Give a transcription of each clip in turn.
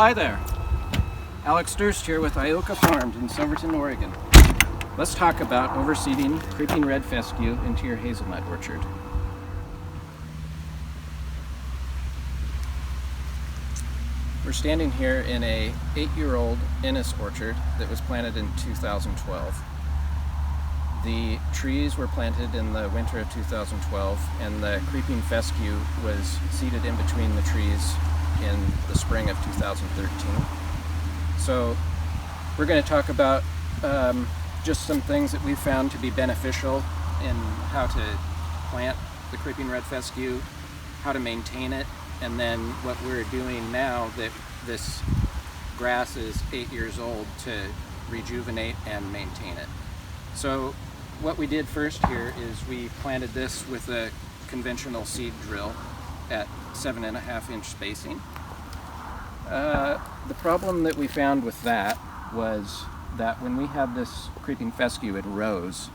Hi there. Alex Duerst here with Ioka Farms in Silverton, Oregon. Let's talk about overseeding creeping red fescue into your hazelnut orchard. We're standing here in a 8-year-old Innis orchard that was planted in 2012. The trees were planted in the winter of 2012, and the creeping fescue was seeded in between the trees in the spring of 2013. So we're going to talk about just some things that we found to be beneficial in how to plant the creeping red fescue, how to maintain it, and then what we're doing now that this grass is 8 years old to rejuvenate and maintain it. So what we did first here is we planted this with a conventional seed drill at 7.5-inch spacing. The problem that we found with that was that when we had this creeping fescue, it rows.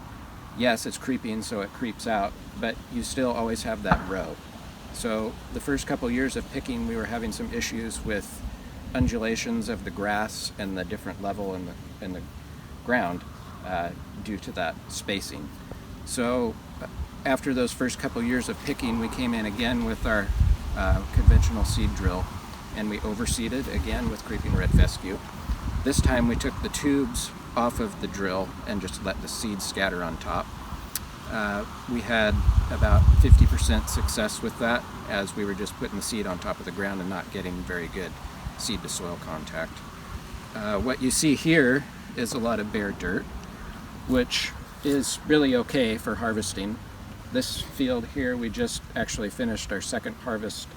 Yes, it's creeping, so it creeps out, but you still always have that row. So the first couple years of picking, we were having some issues with undulations of the grass and the different level in the ground due to that spacing. So after those first couple years of picking, we came in again with our conventional seed drill, and we overseeded again with creeping red fescue. This time we took the tubes off of the drill and just let the seeds scatter on top. We had about 50% success with that, as we were just putting the seed on top of the ground and not getting very good seed to soil contact. What you see here is a lot of bare dirt, which is really okay for harvesting. This field here, we just actually finished our second harvest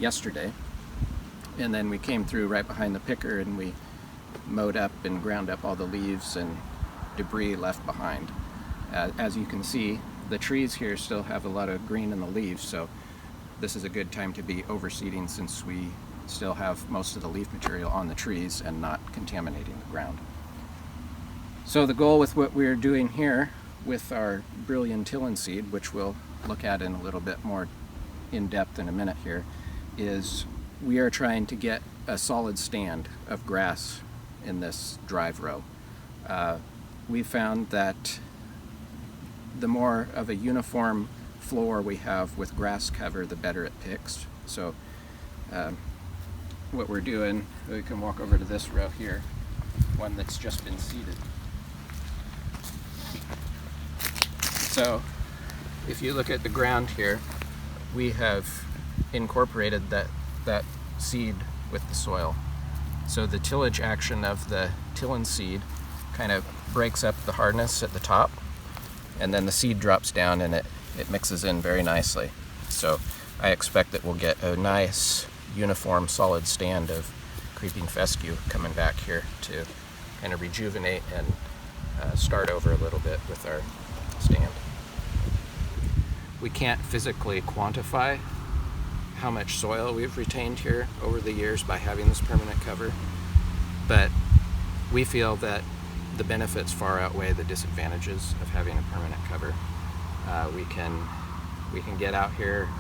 yesterday, and then we came through right behind the picker and we mowed up and ground up all the leaves and debris left behind. As you can see, the trees here still have a lot of green in the leaves, so this is a good time to be overseeding since we still have most of the leaf material on the trees and not contaminating the ground. So the goal with what we're doing here with our Brilliantillin seed, which we'll look at in a little bit more in depth in a minute here, is we are trying to get a solid stand of grass in this drive row. We found that the more of a uniform floor we have with grass cover, the better it picks. So what we're doing, we can walk over to this row here, one that's just been seeded. So if you look at the ground here, we have incorporated that seed with the soil. So the tillage action of the tillin seed kind of breaks up the hardness at the top, and then the seed drops down and it mixes in very nicely. So I expect that we'll get a nice uniform solid stand of creeping fescue coming back here to kind of rejuvenate and start over a little bit with our stand. We can't physically quantify how much soil we've retained here over the years by having this permanent cover, but we feel that the benefits far outweigh the disadvantages of having a permanent cover. We can get out here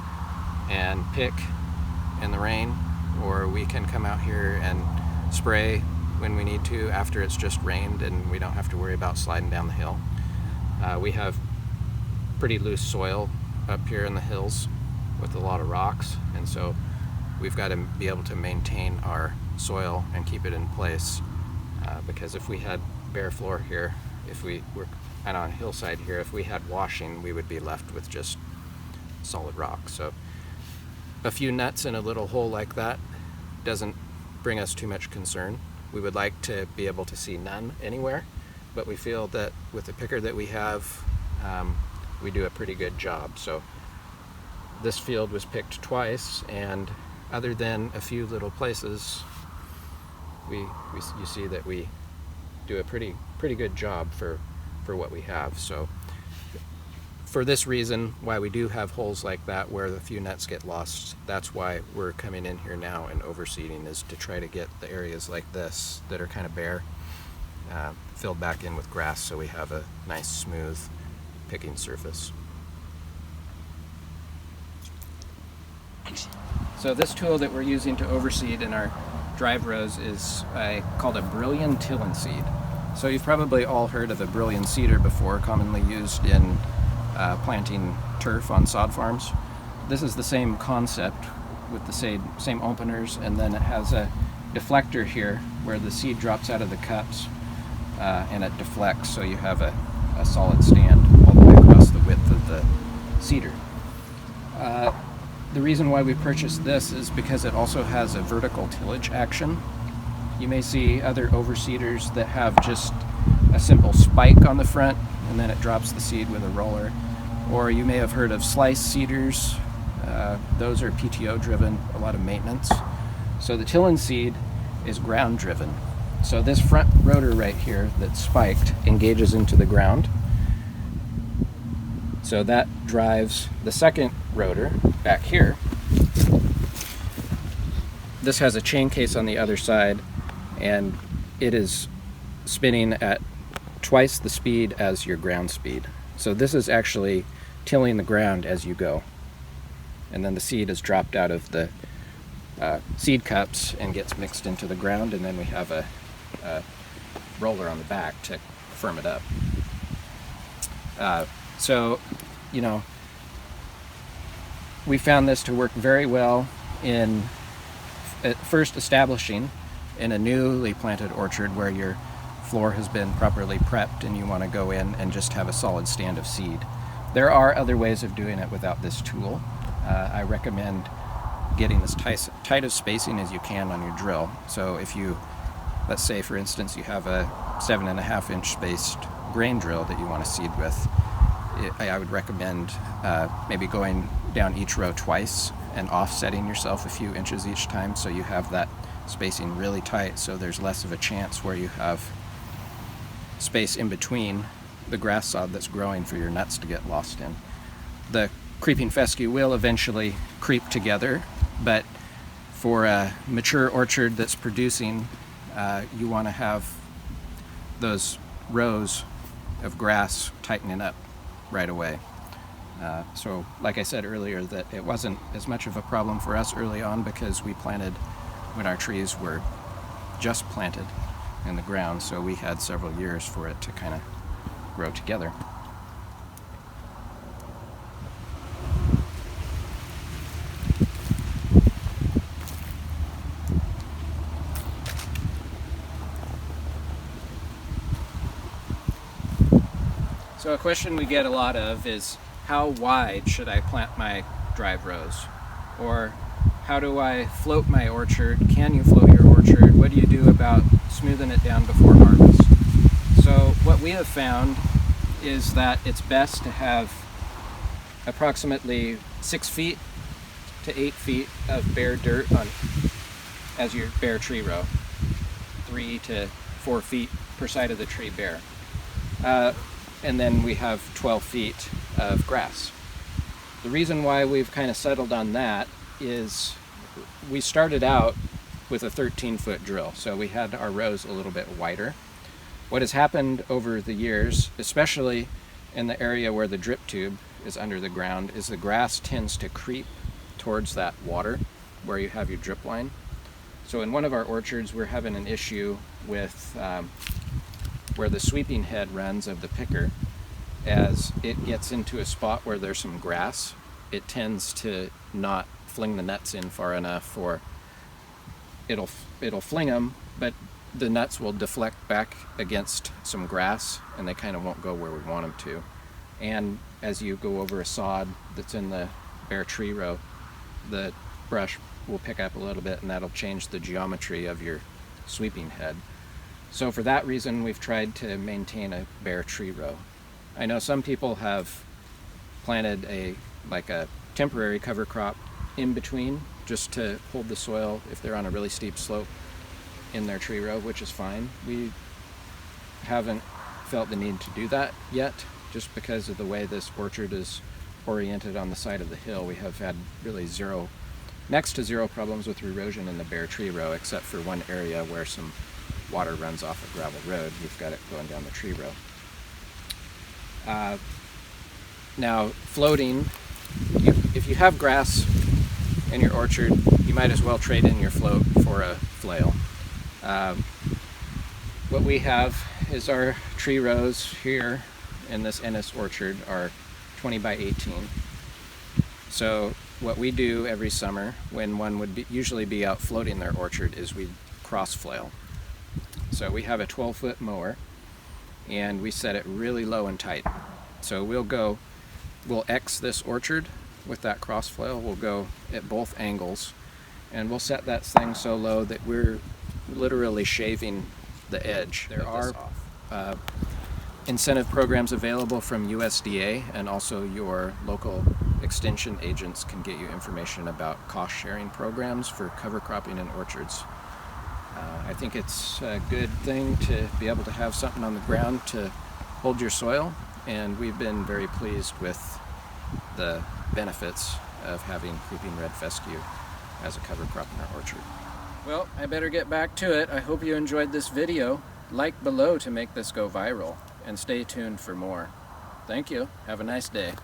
and pick in the rain, or we can come out here and spray when we need to after it's just rained and we don't have to worry about sliding down the hill. We have pretty loose soil up here in the hills with a lot of rocks, and so we've got to be able to maintain our soil and keep it in place, because if we had bare floor here, if we were on a hillside here, if we had washing, we would be left with just solid rock. So a few nuts in a little hole like that doesn't bring us too much concern. We would like to be able to see none anywhere, but we feel that with the picker that we have, we do a pretty good job. So this field was picked twice, and other than a few little places, you see that we do a pretty good job for what we have. So for this reason, why we do have holes like that where the few nuts get lost, that's why we're coming in here now and overseeding, is to try to get the areas like this that are kind of bare filled back in with grass, so we have a nice smooth picking surface. So this tool that we're using to overseed in our drive rows is called a Brillion Tillen seed. So you've probably all heard of a Brillion seeder before, commonly used in planting turf on sod farms. This is the same concept with the same openers, and then it has a deflector here where the seed drops out of the cups and it deflects, so you have a solid stand all the way across the width of the seeder. The reason why we purchased this is because it also has a vertical tillage action. You may see other overseeders that have just a simple spike on the front and then it drops the seed with a roller. Or you may have heard of slice seeders. Those are PTO driven, a lot of maintenance. So the Tillen seed is ground driven. So this front rotor right here that's spiked engages into the ground. So that drives the second rotor back here. This has a chain case on the other side, and it is spinning at twice the speed as your ground speed. So this is actually tilling the ground as you go. And then the seed is dropped out of the seed cups and gets mixed into the ground, and then we have a roller on the back to firm it up. So, you know, we found this to work very well in first establishing in a newly planted orchard where your floor has been properly prepped and you want to go in and just have a solid stand of seed. There are other ways of doing it without this tool. I recommend getting as tight of spacing as you can on your drill. So if you, let's say for instance, you have a 7.5 inch spaced grain drill that you want to seed with, I would recommend maybe going down each row twice and offsetting yourself a few inches each time, so you have that spacing really tight, so there's less of a chance where you have space in between the grass sod that's growing for your nuts to get lost in. The creeping fescue will eventually creep together, but for a mature orchard that's producing, you want to have those rows of grass tightening up right away. So like I said earlier, that it wasn't as much of a problem for us early on because we planted when our trees were just planted in the ground, so we had several years for it to kind of grow together. So a question we get a lot of is, how wide should I plant my drive rows? Or how do I float my orchard? Can you float your orchard? What do you do about smoothing it down before harvest? So what we have found is that it's best to have approximately 6 feet to 8 feet of bare dirt as your bare tree row. 3 to 4 feet per side of the tree bare. And then we have 12 feet of grass. The reason why we've kind of settled on that is we started out with a 13-foot drill, so we had our rows a little bit wider. What has happened over the years, especially in the area where the drip tube is under the ground, is the grass tends to creep towards that water where you have your drip line. So in one of our orchards, we're having an issue with where the sweeping head runs of the picker. As it gets into a spot where there's some grass, it tends to not fling the nuts in far enough for it'll fling them, but the nuts will deflect back against some grass and they kind of won't go where we want them to. And as you go over a sod that's in the bare tree row, the brush will pick up a little bit and that'll change the geometry of your sweeping head. So for that reason, we've tried to maintain a bare tree row. I know some people have planted a temporary cover crop in between just to hold the soil if they're on a really steep slope in their tree row, which is fine. We haven't felt the need to do that yet, just because of the way this orchard is oriented on the side of the hill. We have had really next to zero problems with erosion in the bare tree row, except for one area where some water runs off a gravel road. We've got it going down the tree row. Now, floating, if you have grass in your orchard, you might as well trade in your float for a flail. What we have is our tree rows here in this Ennis orchard are 20 by 18. So what we do every summer when one would usually be out floating their orchard is we cross flail. So we have a 12-foot mower and we set it really low and tight. So we'll X this orchard with that cross flail. We'll go at both angles and we'll set that thing so low that we're literally shaving the edge. There are incentive programs available from USDA, and also your local extension agents can get you information about cost sharing programs for cover cropping in orchards. I think it's a good thing to be able to have something on the ground to hold your soil, and we've been very pleased with the benefits of having creeping red fescue as a cover crop in our orchard. Well, I better get back to it. I hope you enjoyed this video. Like below to make this go viral, and stay tuned for more. Thank you. Have a nice day.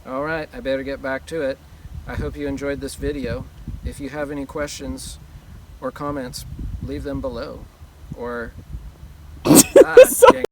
Alright, I better get back to it. I hope you enjoyed this video. If you have any questions or comments, leave them below. Or... dang it.